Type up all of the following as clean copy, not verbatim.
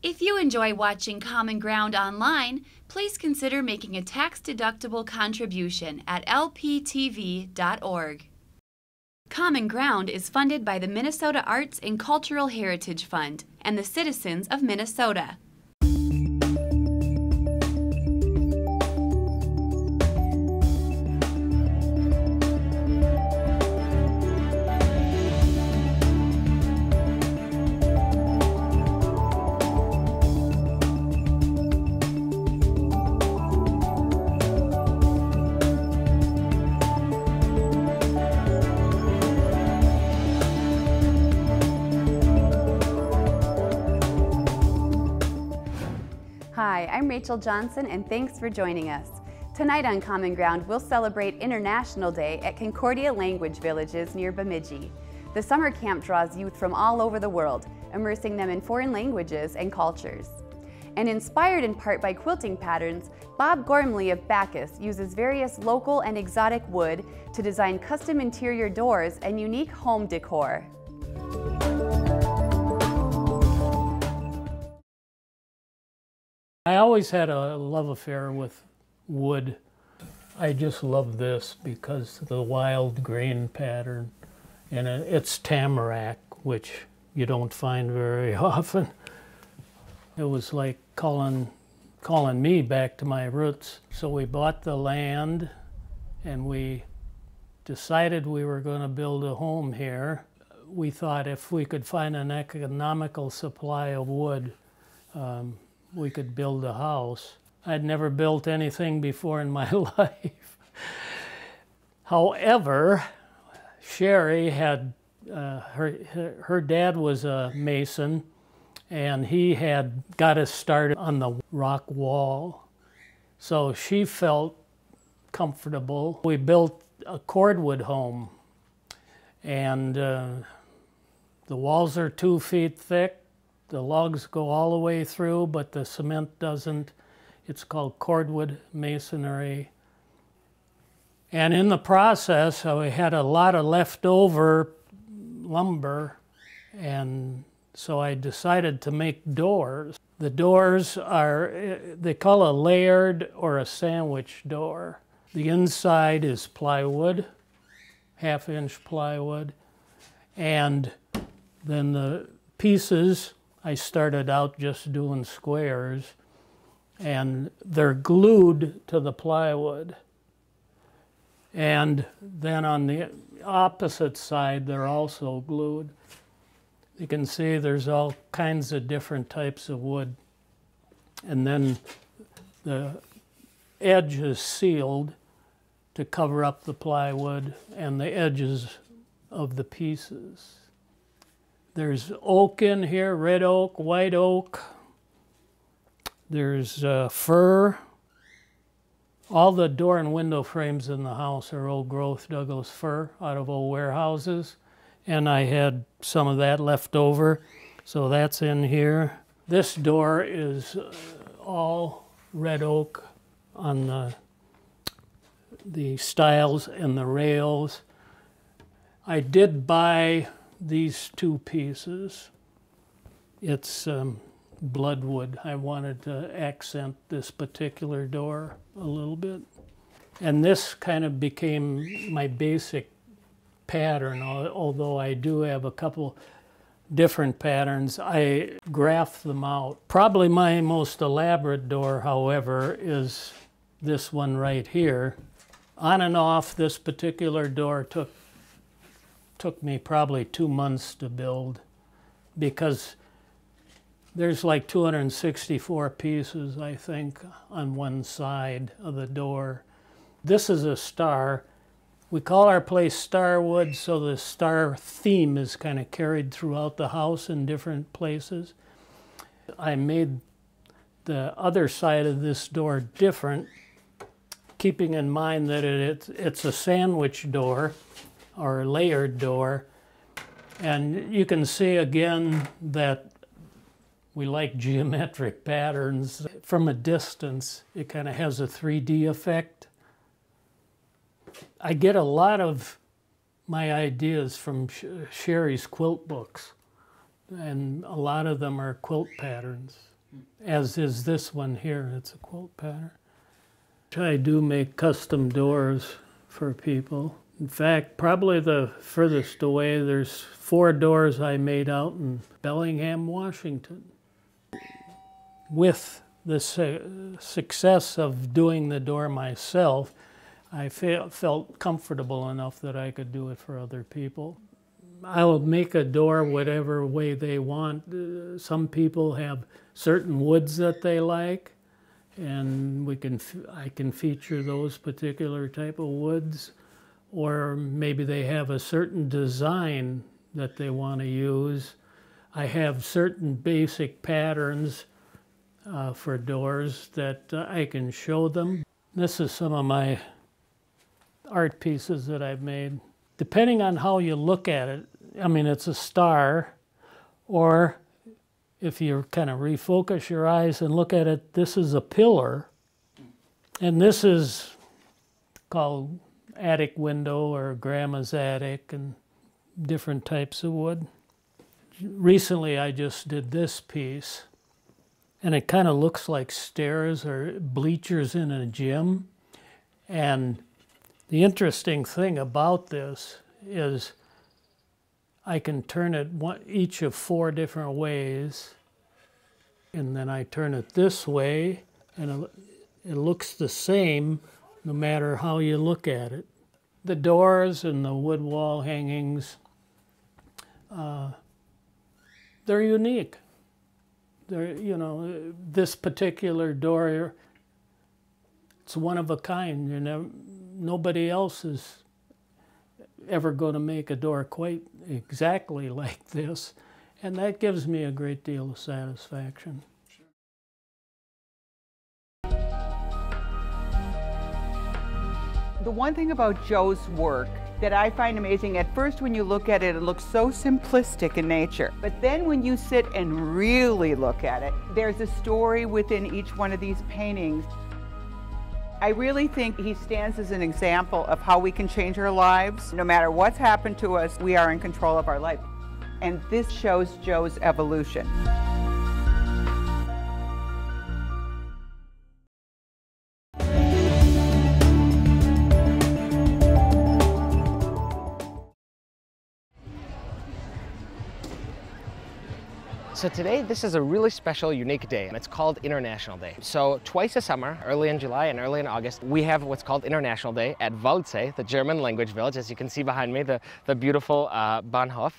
If you enjoy watching Common Ground online, please consider making a tax-deductible contribution at lptv.org. Common Ground is funded by the Minnesota Arts and Cultural Heritage Fund and the citizens of Minnesota. Hi, I'm Rachel Johnson, and thanks for joining us. Tonight on Common Ground, we'll celebrate International Day at Concordia Language Villages near Bemidji. The summer camp draws youth from all over the world, immersing them in foreign languages and cultures. And inspired in part by quilting patterns, Gormley of Backus uses various local and exotic wood to design custom interior doors and unique home decor. I always had a love affair with wood. I just love this because of the wild grain pattern, and it's tamarack, which you don't find very often. It was like calling me back to my roots. So we bought the land and we decided we were going to build a home here. We thought if we could find an economical supply of wood, we could build a house. I'd never built anything before in my life. However, Sherry had, her dad was a mason, and he had got us started on the rock wall. So she felt comfortable. We built a cordwood home, and the walls are 2 feet thick. The logs go all the way through, but the cement doesn't. It's called cordwood masonry. And in the process, we had a lot of leftover lumber, and so I decided to make doors. The doors are, they call a layered or a sandwich door. The inside is plywood, 1/2-inch plywood, and then the pieces, I started out just doing squares, and they're glued to the plywood. And then on the opposite side, they're also glued. You can see there's all kinds of different types of wood. And then the edge is sealed to cover up the plywood and the edges of the pieces. There's oak in here, red oak, white oak. There's fir. All the door and window frames in the house are old growth Douglas fir out of old warehouses. And I had some of that left over, so that's in here. This door is all red oak on the stiles and the rails. I did buy these 2 pieces. It's bloodwood. I wanted to accent this particular door a little bit. And this kind of became my basic pattern, although I do have a couple different patterns. I graph them out. Probably my most elaborate door, however, is this one right here. On and off, this particular door took me probably 2 months to build, because there's like 264 pieces, I think, on one side of the door. This is a star. We call our place Starwood, so the star theme is kind of carried throughout the house in different places. I made the other side of this door different, keeping in mind that it's a sandwich door, or layered door. And you can see again that we like geometric patterns. From a distance, it kind of has a 3D effect. I get a lot of my ideas from Sherry's quilt books. and a lot of them are quilt patterns, as is this one here. It's a quilt pattern. I do make custom doors for people. In fact, probably the furthest away, there's 4 doors I made out in Bellingham, Washington. With the success of doing the door myself, I felt comfortable enough that I could do it for other people. I'll make a door whatever way they want. Some people have certain woods that they like, and I can feature those particular type of woods. Or maybe they have a certain design that they want to use. I have certain basic patterns for doors that I can show them. This is some of my art pieces that I've made. Depending on how you look at it, I mean, it's a star, or if you kind of refocus your eyes and look at it, this is a pillar, and this is called attic window or grandma's attic, and different types of wood. Recently I just did this piece, and it kind of looks like stairs or bleachers in a gym. And the interesting thing about this is I can turn it each of 4 different ways, and then I turn it this way, and it looks the same no matter how you look at it. The doors and the wood wall hangings, they're unique. They're, you know, this particular door, it's one of a kind. Nobody else is ever going to make a door quite exactly like this, and that gives me a great deal of satisfaction. The one thing about Joe's work that I find amazing, at first when you look at it, it looks so simplistic in nature. But then when you sit and really look at it, there's a story within each one of these paintings. I really think he stands as an example of how we can change our lives. No matter what's happened to us, we are in control of our life. And this shows Joe's evolution. So today, this is a really special, unique day. It's called International Day. So twice a summer, early in July and early in August, we have what's called International Day at Waldsee, the German language village. As you can see behind me, the beautiful Bahnhof,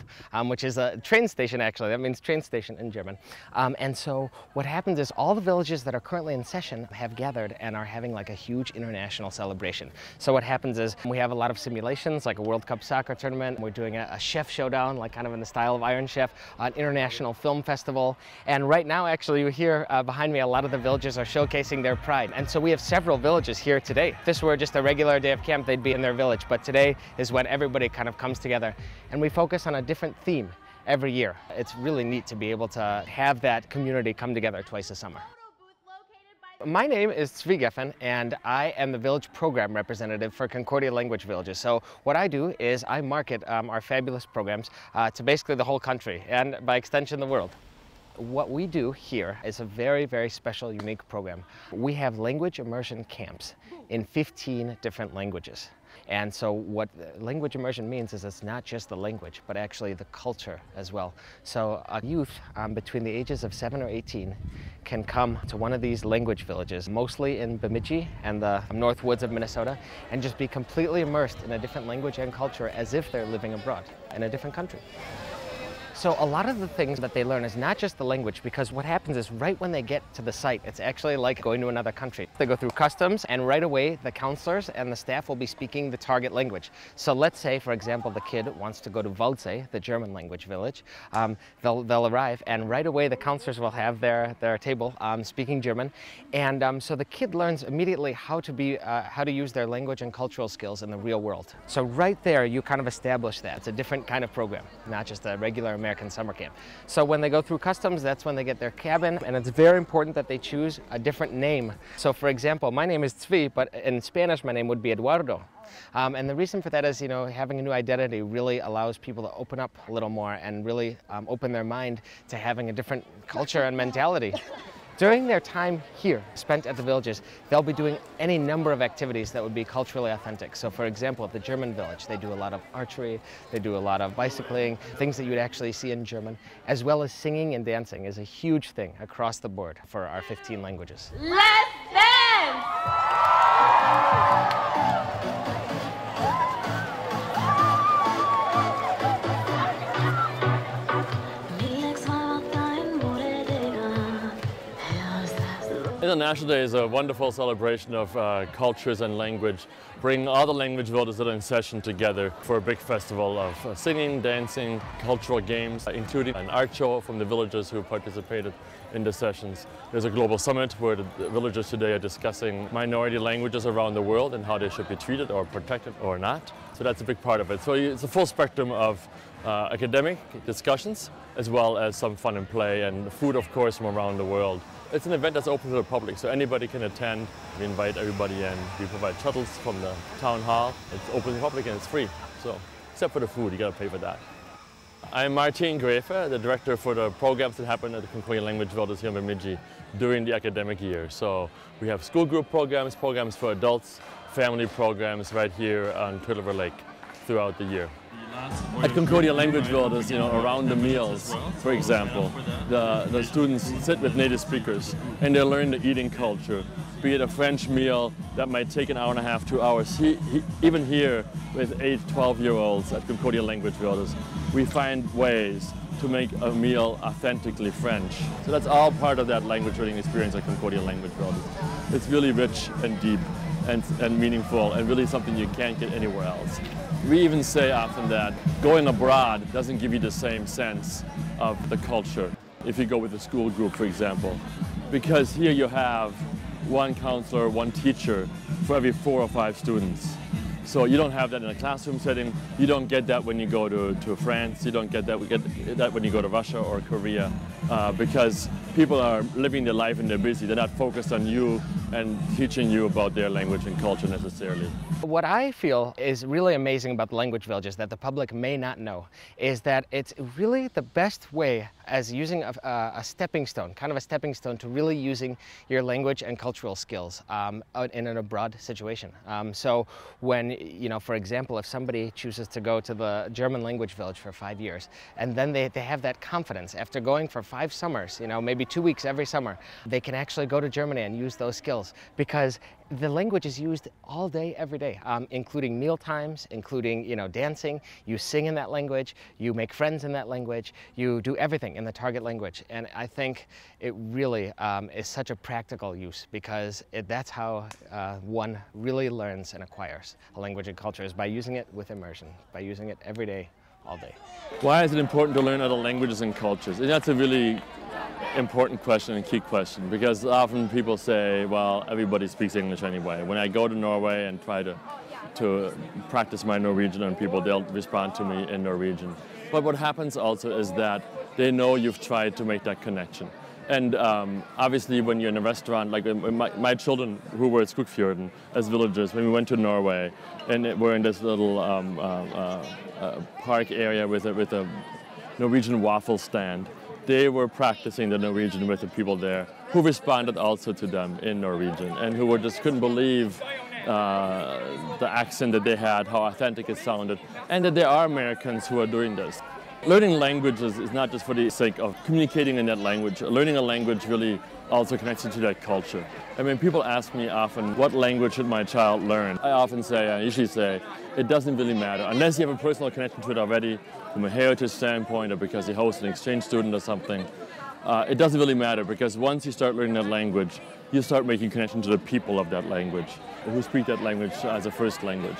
which is a train station actually. That means train station in German. And so what happens is all the villages that are currently in session have gathered and are having like a huge international celebration. So what happens is we have a lot of simulations, like a World Cup soccer tournament. We're doing a chef showdown, like kind of in the style of Iron Chef, an international film festival. And right now, actually, you hear behind me, a lot of the villages are showcasing their pride. And so we have several villages here today. If this were just a regular day of camp, they'd be in their village. But today is when everybody kind of comes together. And we focus on a different theme every year. It's really neat to be able to have that community come together twice a summer. My name is Geffen, and I am the village program representative for Concordia Language Villages. So what I do is I market our fabulous programs to basically the whole country and by extension the world. What we do here is a very, very special, unique program. We have language immersion camps in 15 different languages. And so what language immersion means is it's not just the language, but actually the culture as well. So a youth between the ages of 7 or 18 can come to one of these language villages, mostly in Bemidji and the northwoods of Minnesota, and just be completely immersed in a different language and culture as if they're living abroad in a different country. So a lot of the things that they learn is not just the language, because what happens is right when they get to the site, it's actually like going to another country. They go through customs, and right away the counselors and the staff will be speaking the target language. So let's say, for example, the kid wants to go to Waldsee, the German language village. They'll arrive, and right away the counselors will have their table speaking German. And so the kid learns immediately how to use their language and cultural skills in the real world. So right there you kind of establish that. It's a different kind of program, not just a regular American summer camp. So when they go through customs, that's when they get their cabin, and it's very important that they choose a different name. So for example, my name is Tzvi, but in Spanish my name would be Eduardo. And the reason for that is, having a new identity really allows people to open up a little more and really open their mind to having a different culture and mentality. During their time here, spent at the villages, they'll be doing any number of activities that would be culturally authentic. So for example, at the German village, they do a lot of archery, they do a lot of bicycling, things that you'd actually see in German, as well as singing and dancing is a huge thing across the board for our 15 languages. Let's dance! International Day is a wonderful celebration of cultures and language, bringing all the language villages that are in session together for a big festival of singing, dancing, cultural games, including an art show from the villagers who participated in the sessions. There's a global summit where the villagers today are discussing minority languages around the world and how they should be treated or protected or not. So that's a big part of it. So it's a full spectrum of academic discussions, as well as some fun and play and food, of course, from around the world. It's an event that's open to the public, so anybody can attend. We invite everybody in. We provide shuttles from the town hall. It's open to the public and it's free. So, except for the food, you gotta pay for that. I'm Martin Grefe, the director for the programs that happen at the Concordia Language Villages here in Bemidji during the academic year. So we have school group programs, programs for adults, family programs right here on Turtle River Lake throughout the year. At Concordia Language Villages, around the meals, for example, the students sit with native speakers and they learn the eating culture. Be it a French meal that might take an hour and a half, 2 hours. Even here with 8, 12-year-olds at Concordia Language Villages, we find ways to make a meal authentically French. So that's all part of that language learning experience at Concordia Language Villages. It's really rich and deep and meaningful and really something you can't get anywhere else. We even say often that going abroad doesn't give you the same sense of the culture if you go with a school group, for example, because here you have one counselor, one teacher for every 4 or 5 students. So you don't have that in a classroom setting. You don't get that when you go to France. You don't get that when you go to Russia or Korea, because people are living their life and they're busy. They're not focused on you and teaching you about their language and culture necessarily. What I feel is really amazing about the language villages that the public may not know is that it's really the best way as using a stepping stone, kind of a stepping stone to really using your language and cultural skills in an abroad situation. So when, for example, if somebody chooses to go to the German language village for 5 years and then they have that confidence after going for 5 summers, maybe 2 weeks every summer, they can actually go to Germany and use those skills because the language is used all day, every day, including meal times, including, dancing. You sing in that language, you make friends in that language, you do everything in the target language. And I think it really is such a practical use because that's how one really learns and acquires a language and culture, is by using it with immersion, by using it every day, all day. Why is it important to learn other languages and cultures? And that's a really important question and key question, because often people say, well, everybody speaks English anyway. When I go to Norway and try to practice my Norwegian on people, they'll respond to me in Norwegian. But what happens also is that they know you've tried to make that connection. And obviously when you're in a restaurant, like my children who were at Skogfjorden as villagers, when we went to Norway and we're in this little park area with a Norwegian waffle stand, they were practicing the Norwegian with the people there, who responded also to them in Norwegian, and who just couldn't believe the accent that they had, how authentic it sounded, and that there are Americans who are doing this. Learning languages is not just for the sake of communicating in that language. Learning a language really also connects you to that culture. I mean, people ask me often, what language should my child learn? I usually say, it doesn't really matter. Unless you have a personal connection to it already, from a heritage standpoint or because you host an exchange student or something, it doesn't really matter, because once you start learning that language, you start making connection to the people of that language, who speak that language as a first language.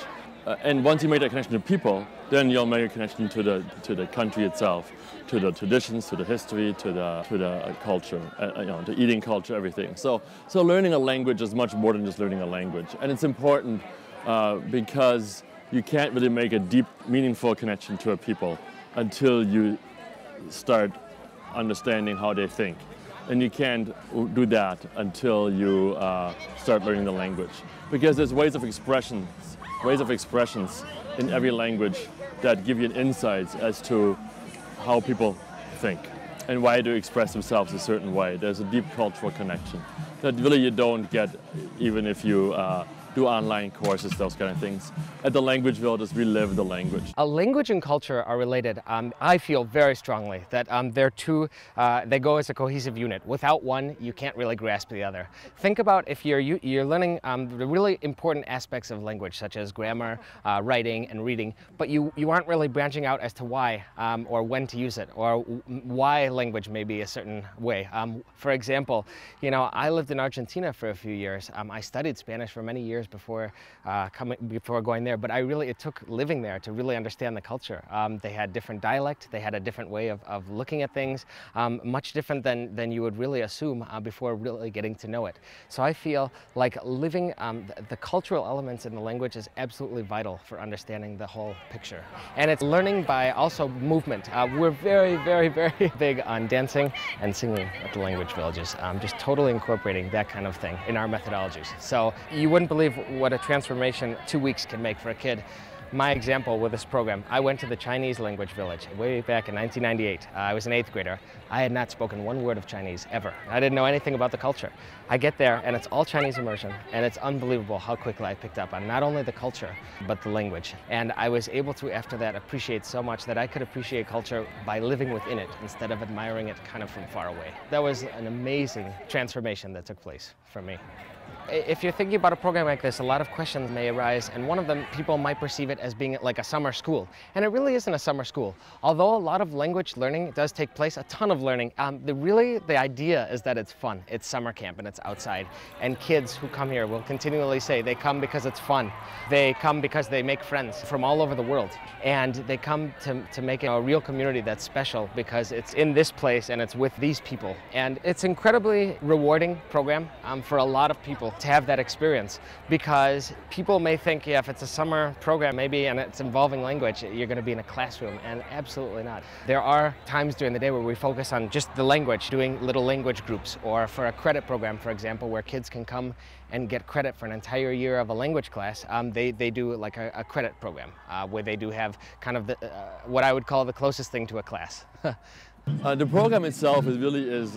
And once you make that connection to people, then you'll make a connection to the country itself, to the traditions, to the history, to the culture, the eating culture, everything. So learning a language is much more than just learning a language, and it's important because you can't really make a deep, meaningful connection to a people until you start understanding how they think. And you can't do that until you start learning the language. Because there's ways of expressions in every language that give you insights as to how people think and why they express themselves a certain way. There's a deep cultural connection that really you don't get even if you do online courses, those kind of things. At the Language Villages, we live the language. Language and culture are related. I feel very strongly that they're two, they go as a cohesive unit. Without one, you can't really grasp the other. Think about if you're learning the really important aspects of language, such as grammar, writing, and reading, but you aren't really branching out as to why or when to use it, or why language may be a certain way. For example, I lived in Argentina for a few years. I studied Spanish for many years before going there, but it took living there to really understand the culture. They had different dialect, they had a different way of looking at things, much different than you would really assume before really getting to know it. So I feel like living the cultural elements in the language is absolutely vital for understanding the whole picture. And it's learning by also movement. We're very, very, very big on dancing and singing at the Language Villages, just totally incorporating that kind of thing in our methodologies. So you wouldn't believe what a transformation 2 weeks can make for a kid. My example with this program, I went to the Chinese language village way back in 1998. I was an 8th grader. I had not spoken one word of Chinese ever. I didn't know anything about the culture. I get there and it's all Chinese immersion, and it's unbelievable how quickly I picked up on not only the culture, but the language. And I was able to, after that, appreciate so much that I could appreciate culture by living within it instead of admiring it kind of from far away. That was an amazing transformation that took place for me. If you're thinking about a program like this, a lot of questions may arise, and one of them, people might perceive it as being like a summer school. And it really isn't a summer school. Although a lot of language learning does take place, a ton of learning, the idea is that it's fun. It's summer camp and it's outside. And kids who come here will continually say they come because it's fun. They come because they make friends from all over the world. And they come to make a real community that's special because it's in this place and it's with these people. And it's an incredibly rewarding program for a lot of people to have that experience, because people may think, yeah, if it's a summer program maybe and it's involving language, you're going to be in a classroom, and absolutely not. There are times during the day where we focus on just the language, doing little language groups, or for a credit program, for example, where kids can come and get credit for an entire year of a language class. They do like a credit program where they do have kind of what I would call the closest thing to a class. The program itself immerses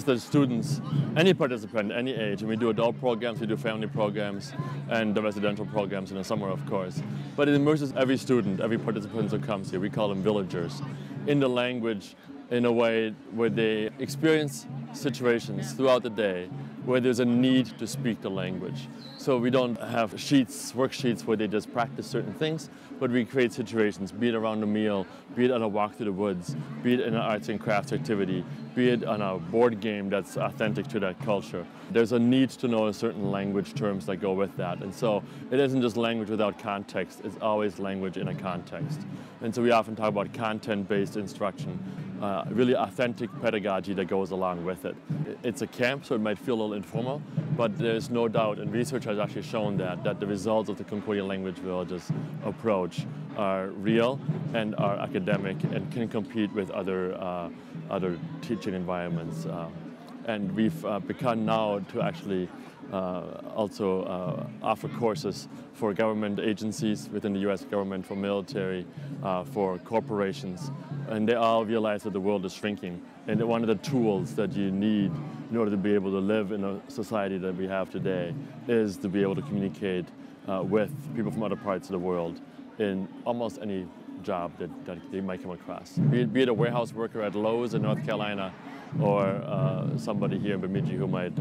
the students, any participant, any age. And we do adult programs, we do family programs, and the residential programs in the summer, of course. But it immerses every student, every participant who comes here, we call them villagers, in the language in a way where they experience situations throughout the day where there's a need to speak the language. So we don't have worksheets where they just practice certain things, but we create situations, be it around a meal, be it on a walk through the woods, be it in an arts and crafts activity, be it on a board game that's authentic to that culture. There's a need to know certain language terms that go with that. And so it isn't just language without context, it's always language in a context. And so we often talk about content-based instruction, really authentic pedagogy that goes along with it. It's a camp, so it might feel a little informal, but there's no doubt, and research has actually shown that the results of the Concordia Language Villages approach are real and are academic and can compete with other teaching environments. And we've begun now to actually also offer courses for government agencies within the U.S. government, for military, for corporations. And they all realize that the world is shrinking. And one of the tools that you need in order to be able to live in a society that we have today is to be able to communicate with people from other parts of the world in almost any job that they might come across. Be it a warehouse worker at Lowe's in North Carolina, or somebody here in Bemidji who might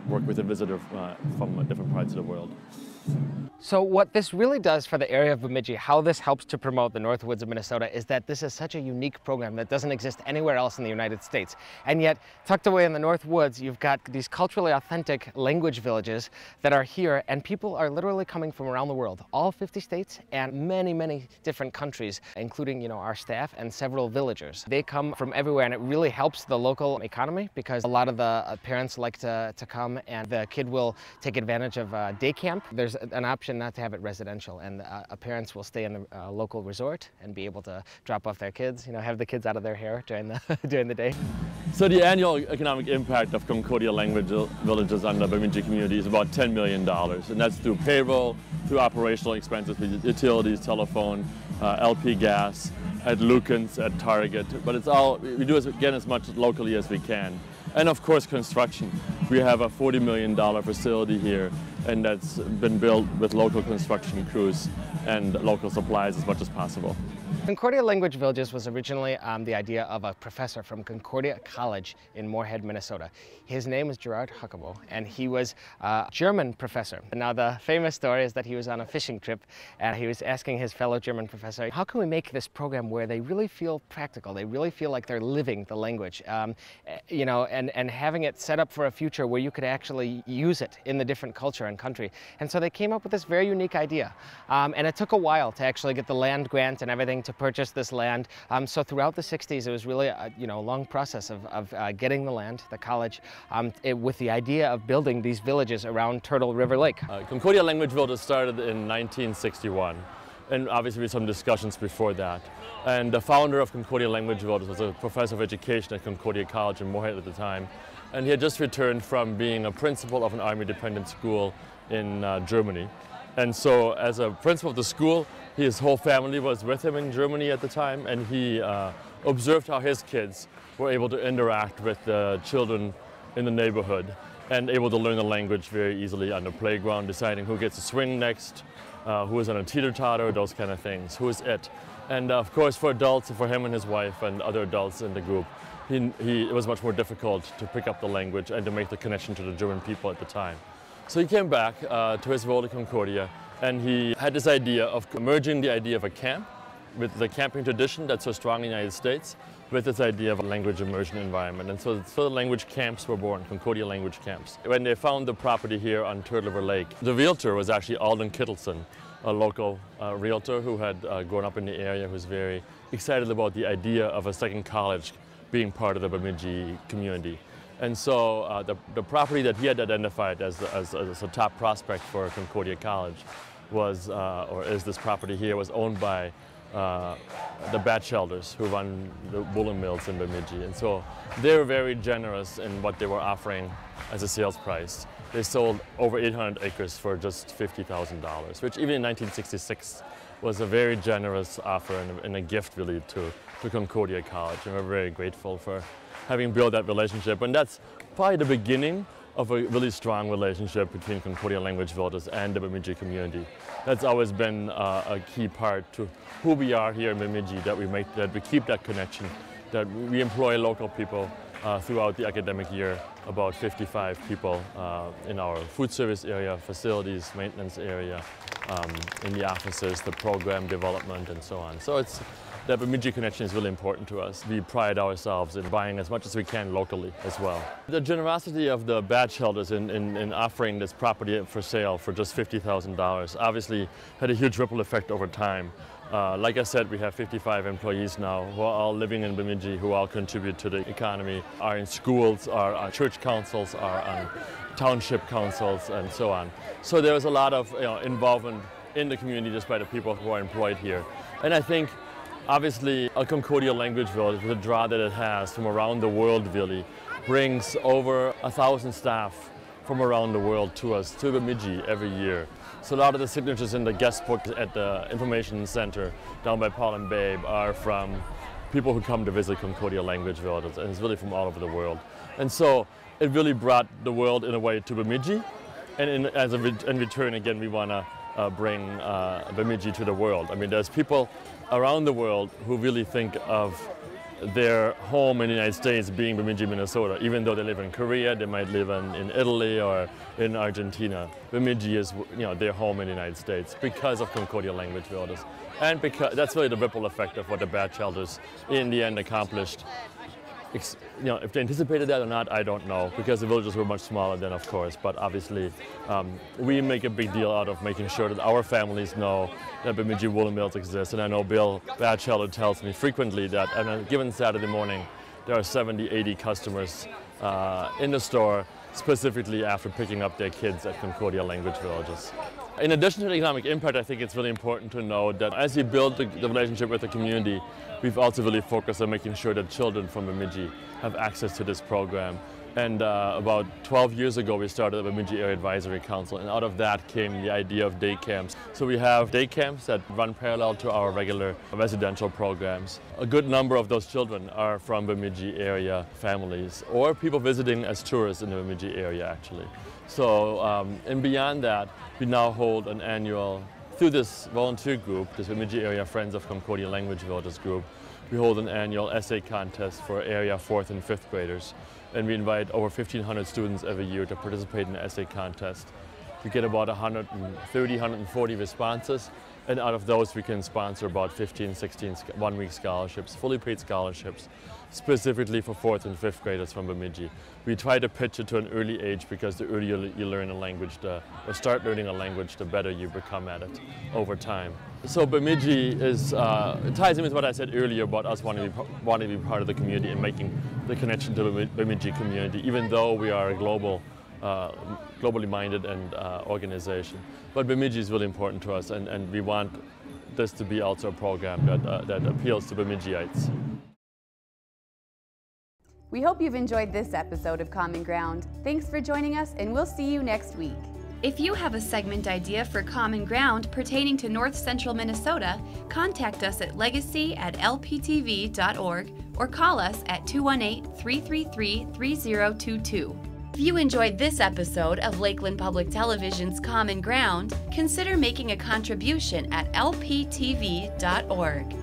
work with a visitor from different parts of the world. So what this really does for the area of Bemidji, how this helps to promote the Northwoods of Minnesota, is that this is such a unique program that doesn't exist anywhere else in the United States. And yet, tucked away in the Northwoods, you've got these culturally authentic language villages that are here, and people are literally coming from around the world, all 50 states and many, many different countries, including, our staff and several villagers. They come from everywhere, and it really helps the local economy, because a lot of the parents like to come, and the kid will take advantage of day camp. There's an option option not to have it residential, and parents will stay in the local resort and be able to drop off their kids, you know, have the kids out of their hair during the during the day. So the annual economic impact of Concordia Language Villages on the Bemidji community is about $10 million, and that's through payroll, through operational expenses, utilities, telephone, LP gas, at Lucan's, at Target, but it's all, we do again as much locally as we can. And of course construction. We have a $40 million facility here, and that's been built with local construction crews and local supplies as much as possible. Concordia Language Villages was originally the idea of a professor from Concordia College in Moorhead, Minnesota. His name is Gerard Huckabo, and he was a German professor. Now the famous story is that he was on a fishing trip and he was asking his fellow German professor, how can we make this program where they really feel practical, they really feel like they're living the language, you know, and having it set up for a future where you could actually use it in the different culture and country. And so they came up with this very unique idea. And it took a while to actually get the land grant and everything to purchase this land. So throughout the 60s, it was really a long process of getting the land, the college, with the idea of building these villages around Turtle River Lake. Concordia Language Villages started in 1961, and obviously with some discussions before that. And the founder of Concordia Language Villages was a professor of education at Concordia College in Moorhead at the time, and he had just returned from being a principal of an army-dependent school in Germany. And so as a principal of the school, his whole family was with him in Germany at the time, and he observed how his kids were able to interact with the children in the neighborhood and able to learn the language very easily on the playground, deciding who gets to swing next, who is on a teeter-totter, those kind of things, who is it. And of course for adults, for him and his wife and other adults in the group, it was much more difficult to pick up the language and to make the connection to the German people at the time. So he came back to his role at Concordia, and he had this idea of merging the idea of a camp with the camping tradition that's so strong in the United States with this idea of a language immersion environment. And so the language camps were born, Concordia language camps. When they found the property here on Turtle River Lake, the realtor was actually Alden Kittleson, a local realtor who had grown up in the area, who's very excited about the idea of a second college being part of the Bemidji community. And so the property that he had identified as a top prospect for Concordia College was, or is this property here, was owned by the Batchelders, who run the woolen mills in Bemidji. And so they were very generous in what they were offering as a sales price. They sold over 800 acres for just $50,000, which even in 1966 was a very generous offer and a gift really to Concordia College. And we're very grateful for having built that relationship. And that's probably the beginning of a really strong relationship between Concordia Language Villages and the Bemidji community. That's always been a key part to who we are here in Bemidji, that we keep that connection, that we employ local people throughout the academic year, about 55 people in our food service area, facilities, maintenance area, in the offices, the program development, and so on. So the Bemidji connection is really important to us. We pride ourselves in buying as much as we can locally as well. The generosity of the Batchelders in offering this property for sale for just $50,000 obviously had a huge ripple effect over time. Like I said, we have 55 employees now who are all living in Bemidji, who all contribute to the economy, are in schools, are on church councils, are on township councils, and so on. So there's a lot of involvement in the community just by the people who are employed here. And I think obviously a Concordia Language Village, with the draw that it has from around the world really, brings over 1,000 staff from around the world to us, to Bemidji every year. So a lot of the signatures in the guest book at the Information Center down by Paul and Babe are from people who come to visit Concordia Language Villages, and it's really from all over the world. And so it really brought the world in a way to Bemidji, and in return again we want to bring Bemidji to the world. I mean, there's people around the world who really think of their home in the United States being Bemidji, Minnesota. Even though they live in Korea, they might live in Italy or in Argentina. Bemidji is their home in the United States because of Concordia Language Villages. And because that's really the ripple effect of what the Batchelders in the end accomplished. If they anticipated that or not, I don't know, because the villages were much smaller then, of course. But obviously, we make a big deal out of making sure that our families know that Bemidji woolen mills exist. And I know Bill Batchelder tells me frequently that on a given Saturday morning, there are 70, 80 customers in the store, specifically after picking up their kids at Concordia Language Villages. In addition to the economic impact, I think it's really important to know that as we build the relationship with the community, we've also really focused on making sure that children from Bemidji have access to this program. And about 12 years ago, we started the Bemidji Area Advisory Council, and out of that came the idea of day camps. So we have day camps that run parallel to our regular residential programs. A good number of those children are from Bemidji area families or people visiting as tourists in the Bemidji area, actually. So, and beyond that, we now hold an annual, through this volunteer group, this Bemidji Area Friends of Concordia Language Villages group, we hold an annual essay contest for area 4th and 5th graders. And we invite over 1,500 students every year to participate in the essay contest. We get about 130, 140 responses, and out of those we can sponsor about 15, 16 one-week scholarships, fully paid scholarships, specifically for 4th and 5th graders from Bemidji. We try to pitch it to an early age because the earlier you learn a language, or start learning a language, the better you become at it over time. So Bemidji is, it ties in with what I said earlier about us wanting to be part of the community and making the connection to the Bemidji community, even though we are a globally minded and organization. But Bemidji is really important to us, and we want this to be also a program that appeals to Bemidjiites. We hope you've enjoyed this episode of Common Ground. Thanks for joining us, and we'll see you next week. If you have a segment idea for Common Ground pertaining to North Central Minnesota, contact us at legacy@lptv.org or call us at 218-333-3022. If you enjoyed this episode of Lakeland Public Television's Common Ground, consider making a contribution at lptv.org.